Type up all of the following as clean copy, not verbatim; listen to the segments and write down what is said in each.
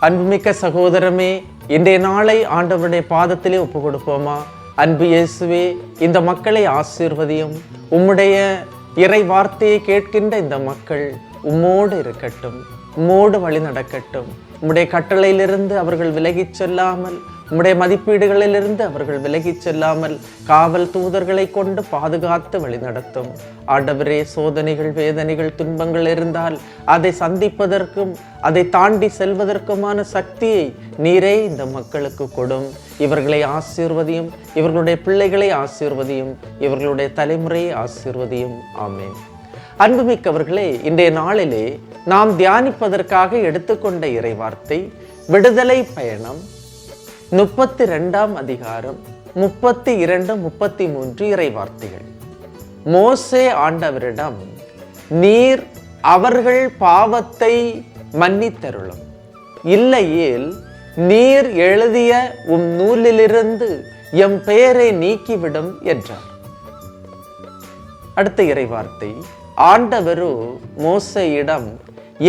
அன்புமிக்க சகோதரமே, இன்றைய நாளை ஆண்டவருடைய பாதத்திலே ஒப்பு கொடுப்போமா? அன்பு இயேசுவே, இந்த மக்களை ஆசீர்வதியும். உம்முடைய இறை வார்த்தையை கேட்கின்ற இந்த மக்கள் உம்மோடு இருக்கட்டும், உம்மோடு வழி நடக்கட்டும். உம்முடைய கட்டளையிலிருந்து அவர்கள் விலகிச் செல்லாமல், உம்முடைய மதிப்பீடுகளிலிருந்து அவர்கள் விலகிச் செல்லாமல் காவல் தூதர்களை கொண்டு பாதுகாத்து வழிநடத்தும். ஆண்டவரே, சோதனைகள், வேதனைகள், துன்பங்கள் இருந்தால் அதை சந்திப்பதற்கும் அதை தாண்டி செல்வதற்குமான சக்தியை நீரே இந்த மக்களுக்கு கொடும். இவர்களை ஆசீர்வதியும், இவர்களுடைய பிள்ளைகளை ஆசீர்வதியும், இவர்களுடைய தலைமுறையை ஆசீர்வதியும். ஆமென். அன்புமிக்கவர்களே, இன்றைய நாளிலே நாம் தியானிப்பதற்காக எடுத்துக்கொண்ட இறைவார்த்தை விடுதலை பயணம் 32ஆம் அதிகாரம் 32, 33 இறைவார்த்தைகள். மோசே ஆண்டவரிடம், நீர் அவர்கள் பாவத்தை மன்னித்தருளும், இல்லையேல் நீர் எழுதிய உம் நூலிலிருந்து எம் பெயரை நீக்கிவிடும் என்றார். அடுத்த இறைவார்த்தை, ஆண்டவரோ மோசேயிடம்,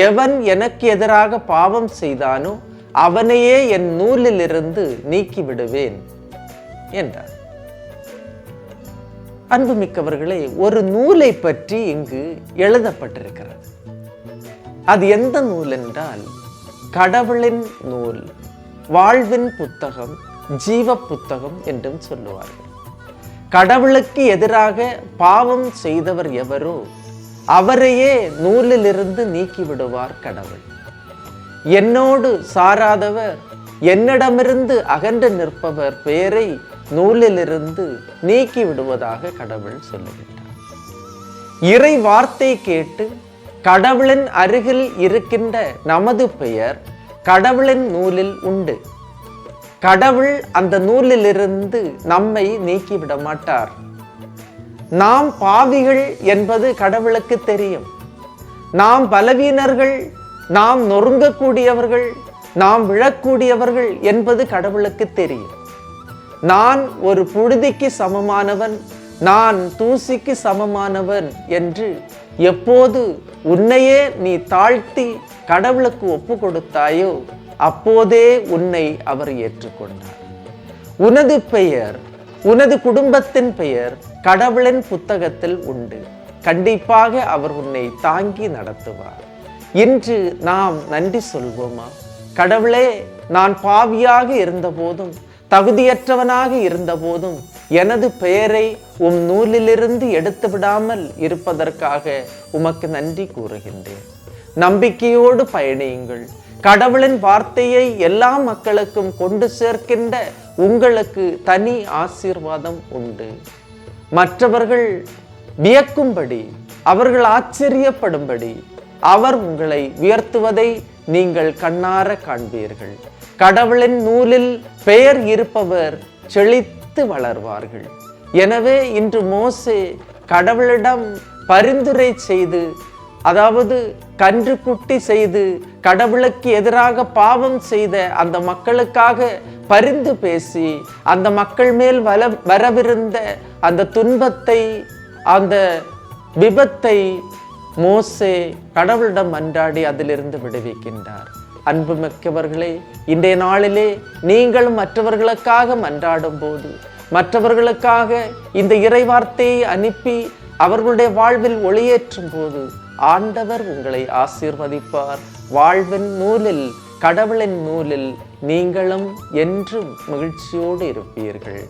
எவன் எனக்கு எதிராக பாவம் செய்தானோ அவனையே என் நூலிலிருந்து நீக்கி விடுவேன் என்றார். அன்புமிக்கவர்களே, ஒரு நூலை பற்றி இங்கு எழுதப்பட்டிருக்கிறது. அது எந்த நூல் என்றால் கடவுளின் நூல், வாழ்வின் புத்தகம், ஜீவ புத்தகம் என்றும் சொல்லுவார்கள். கடவுளுக்கு எதிராக பாவம் செய்தவர் எவரோ அவரையே நூலிலிருந்து நீக்கி விடுவார் கடவுள். என்னோடு சாராதவர், என்னிடமிருந்து அகன்று நிற்பவர் பெயரை நூலிலிருந்து நீக்கி விடுவதாக கடவுள் சொல்லுகின்றார். இறை வார்த்தை கேட்டு கடவுளின் அருகில் இருக்கின்ற நமது பெயர் கடவுளின் நூலில் உண்டு. கடவுள் அந்த நூலிலிருந்து நம்மை நீக்கிவிட மாட்டார். நாம் பாவிகள் என்பது கடவுளுக்கு தெரியும். நாம் பலவீனர்கள், நாம் நொறுங்கக்கூடியவர்கள், நாம் விழக்கூடியவர்கள் என்பது கடவுளுக்கு தெரியும். நான் ஒரு புழுதிக்கு சமமானவன், நான் தூசிக்கு சமமானவன் என்று எப்போது உன்னையே நீ தாழ்த்தி கடவுளுக்கு ஒப்பு கொடுத்தாயோ அப்போதே உன்னை அவர் ஏற்றுக்கொண்டார். உனது பெயர், உனது குடும்பத்தின் பெயர் கடவுளின் புத்தகத்தில் உண்டு. கண்டிப்பாக அவர் உன்னை தாங்கி நடத்துவார். இன்று நாம் நன்றி சொல்வோமா? கடவுளே, நான் பாவியாக இருந்த போதும், தகுதியற்றவனாக இருந்த போதும் எனது பெயரை உம் நூலிலிருந்து எடுத்து விடாமல் இருப்பதற்காக உமக்கு நன்றி கூறுகின்றேன். நம்பிக்கையோடு பயணியுங்கள். கடவுளின் வார்த்தையை எல்லா மக்களுக்கும் கொண்டு சேர்க்கின்ற உங்களுக்கு தனி ஆசீர்வாதம் உண்டு. மற்றவர்கள் வியக்கும்படி, அவர்கள் ஆச்சரியப்படும்படி அவர் உங்களை உயர்த்துவதை நீங்கள் கண்ணார காண்பீர்கள். கடவுளின் நூலில் பெயர் இருப்பவர் செழித்து வளர்வார்கள். எனவே இன்று மோசே கடவுளிடம் பரிந்துரை செய்து, அதாவது கன்றுக்குட்டி செய்து கடவுளுக்கு எதிராக பாவம் செய்த அந்த மக்களுக்காக பரிந்து பேசி அந்த மக்கள் மேல் வரவிருந்த அந்த துன்பத்தை, அந்த விபத்தை மோசே கடவுளிடம் மன்றாடி அதிலிருந்து விடுவிக்கின்றார். அன்புமிக்கவர்களே, இன்றைய நாளிலே நீங்களும் மற்றவர்களுக்காக மன்றாடும் போது, மற்றவர்களுக்காக இந்த இறைவார்த்தையை அனுப்பி அவர்களுடைய வாழ்வில் ஒளியேற்றும் போது ஆண்டவர் உங்களை ஆசீர்வதிப்பார். வாழ்வின் நூலில், கடவுளின் நூலில் நீங்களும் என்றும் மகிழ்ச்சியோடு இருப்பீர்கள்.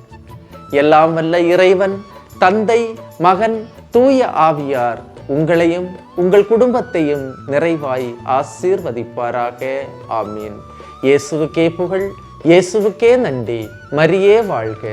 எல்லாம் வல்ல இறைவன், தந்தை, மகன், தூய ஆவியார் உங்களையும் உங்கள் குடும்பத்தையும் நிறைவாய் ஆசீர்வதிப்பாராக. ஆமீன். இயேசுவுக்கே புகழ், இயேசுவுக்கே நன்றி. மரியே வாழ்க.